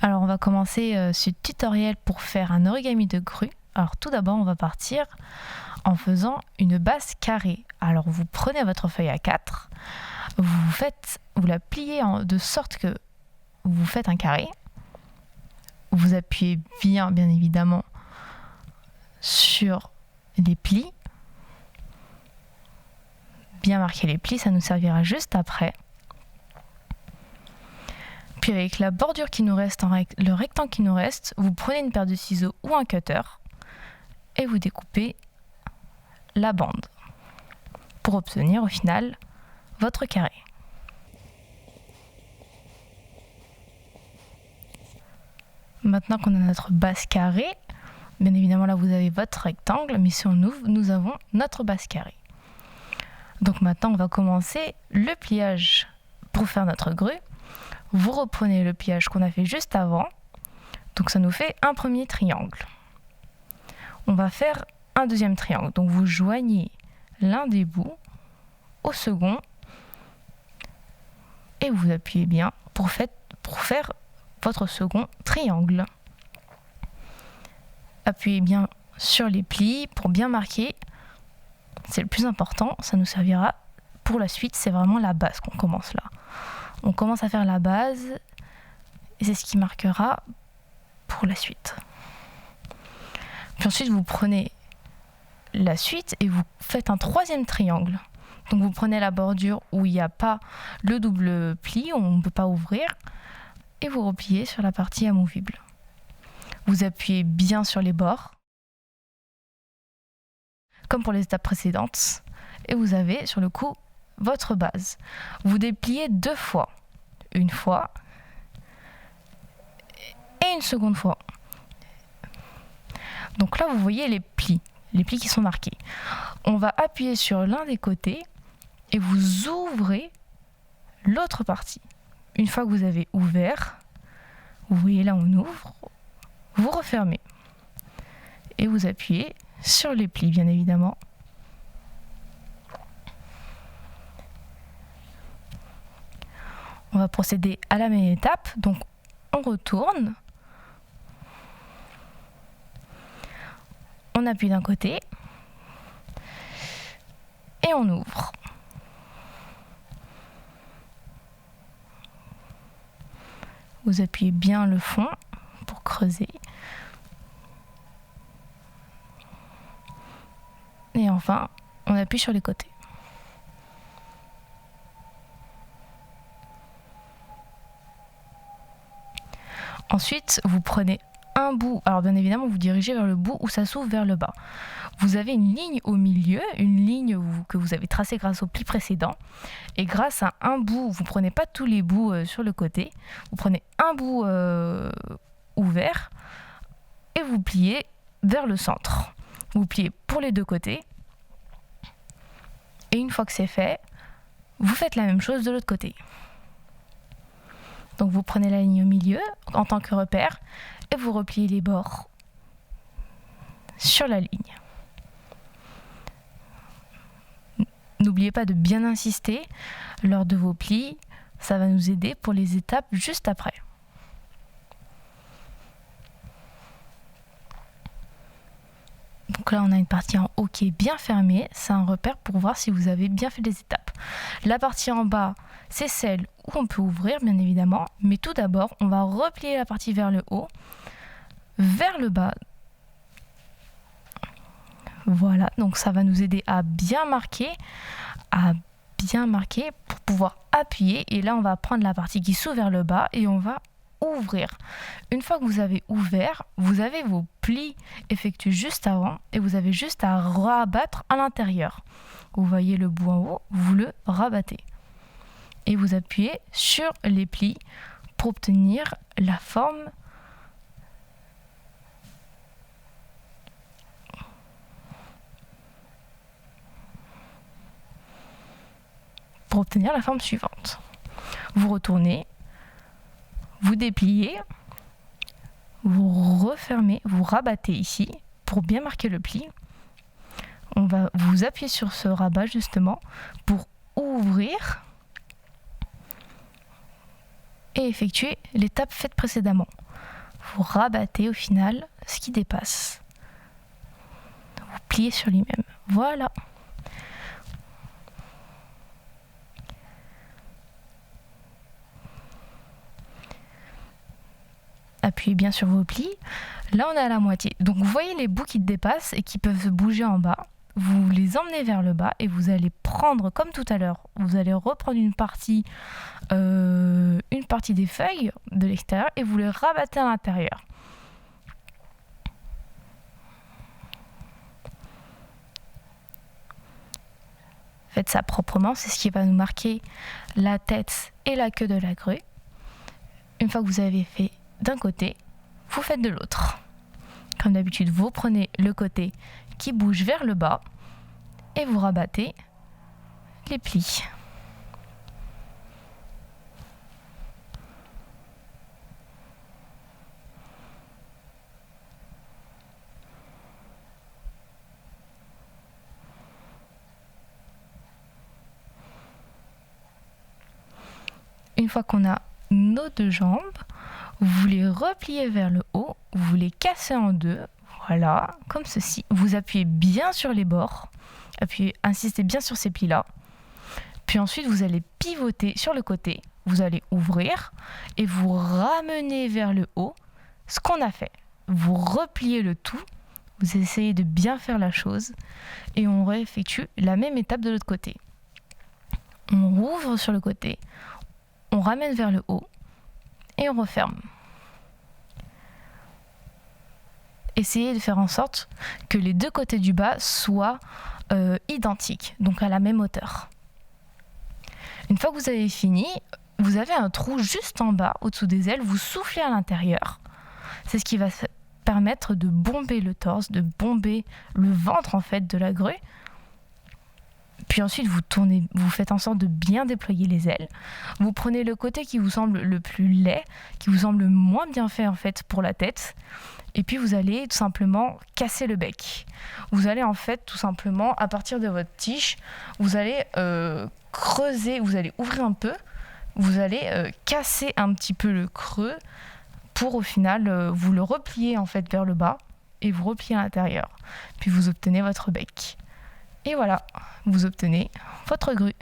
Alors on va commencer ce tutoriel pour faire un origami de grue. Alors tout d'abord on va partir en faisant une base carrée. Alors vous prenez votre feuille A4, vous la pliez de sorte que vous faites un carré. Vous appuyez bien évidemment sur les plis. Bien marquer les plis, ça nous servira juste après. Puis avec la bordure qui nous reste, le rectangle qui nous reste, vous prenez une paire de ciseaux ou un cutter et vous découpez la bande pour obtenir au final votre carré. Maintenant qu'on a notre base carrée, bien évidemment là vous avez votre rectangle, mais si on ouvre, nous avons notre base carrée. Donc maintenant on va commencer le pliage pour faire notre grue. Vous reprenez le pliage qu'on a fait juste avant, donc ça nous fait un premier triangle. On va faire un deuxième triangle, donc vous joignez l'un des bouts au second et vous appuyez bien pour faire votre second triangle. Appuyez bien sur les plis pour bien marquer, c'est le plus important, ça nous servira pour la suite, c'est vraiment la base qu'on commence là. On commence à faire la base et c'est ce qui marquera pour la suite. Puis ensuite vous prenez la suite et vous faites un troisième triangle. Donc vous prenez la bordure où il n'y a pas le double pli, où on ne peut pas ouvrir, et vous repliez sur la partie amovible. Vous appuyez bien sur les bords, comme pour les étapes précédentes, et vous avez sur le coup votre base. Vous dépliez deux fois, une fois et une seconde fois. Donc là vous voyez les plis qui sont marqués. On va appuyer sur l'un des côtés et vous ouvrez l'autre partie. Une fois que vous avez ouvert, vous voyez là on ouvre, vous refermez et vous appuyez sur les plis bien évidemment. On va procéder à la même étape, donc on retourne, on appuie d'un côté et on ouvre. Vous appuyez bien le fond pour creuser. Et enfin, on appuie sur les côtés. Ensuite, vous prenez un bout, alors bien évidemment vous dirigez vers le bout où ça s'ouvre vers le bas. Vous avez une ligne au milieu, une ligne que vous avez tracée grâce au pli précédent. Et grâce à un bout, vous ne prenez pas tous les bouts sur le côté, vous prenez un bout ouvert et vous pliez vers le centre. Vous pliez pour les deux côtés. Et une fois que c'est fait, vous faites la même chose de l'autre côté. Donc vous prenez la ligne au milieu en tant que repère et vous repliez les bords sur la ligne. N'oubliez pas de bien insister lors de vos plis, ça va nous aider pour les étapes juste après. Donc là on a une partie en haut qui est bien fermée, c'est un repère pour voir si vous avez bien fait les étapes. La partie en bas, c'est celle où on peut ouvrir bien évidemment, mais tout d'abord on va replier la partie vers le haut, vers le bas. Voilà, donc ça va nous aider à bien marquer pour pouvoir appuyer. Et là on va prendre la partie qui s'ouvre vers le bas et on va ouvrir. Une fois que vous avez ouvert, vous avez vos plis effectués juste avant et vous avez juste à rabattre à l'intérieur. Vous voyez le bout en haut, vous le rabattez. Et vous appuyez sur les plis pour obtenir la forme suivante. Vous retournez, vous dépliez, vous refermez, vous rabattez ici pour bien marquer le pli. On va vous appuyer sur ce rabat justement pour ouvrir et effectuer l'étape faite précédemment. vous rabattez au final ce qui dépasse. Vous pliez sur lui-même. Voilà. Appuyez bien sur vos plis. Là, on est à la moitié. Donc, vous voyez les bouts qui dépassent et qui peuvent se bouger en bas. Vous les emmenez vers le bas et vous allez prendre, comme tout à l'heure, vous allez reprendre une partie des feuilles de l'extérieur et vous les rabattez à l'intérieur. Faites ça proprement, c'est ce qui va nous marquer la tête et la queue de la grue. Une fois que vous avez fait d'un côté, vous faites de l'autre. Comme d'habitude, vous prenez le côté qui bouge vers le bas et vous rabattez les plis. Une fois qu'on a nos deux jambes, vous les repliez vers le haut, vous les cassez en deux, voilà, comme ceci. Vous appuyez bien sur les bords, insistez bien sur ces plis-là. Puis ensuite, vous allez pivoter sur le côté, vous allez ouvrir et vous ramenez vers le haut ce qu'on a fait. Vous repliez le tout, vous essayez de bien faire la chose et on réeffectue la même étape de l'autre côté. On rouvre sur le côté, on ramène vers le haut et on referme. Essayez de faire en sorte que les deux côtés du bas soient identiques, donc à la même hauteur. Une fois que vous avez fini, vous avez un trou juste en bas, au-dessous des ailes, vous soufflez à l'intérieur. C'est ce qui va permettre de bomber le torse, de bomber le ventre en fait de la grue. Puis ensuite, vous tournez, vous faites en sorte de bien déployer les ailes. Vous prenez le côté qui vous semble le plus laid, qui vous semble le moins bien fait en fait pour la tête. Et puis vous allez tout simplement casser le bec. Vous allez en fait tout simplement, à partir de votre tige, vous allez creuser, vous allez ouvrir un peu, vous allez casser un petit peu le creux pour au final vous le replier en fait vers le bas et vous replier à l'intérieur. Puis vous obtenez votre bec. Et voilà, vous obtenez votre grue.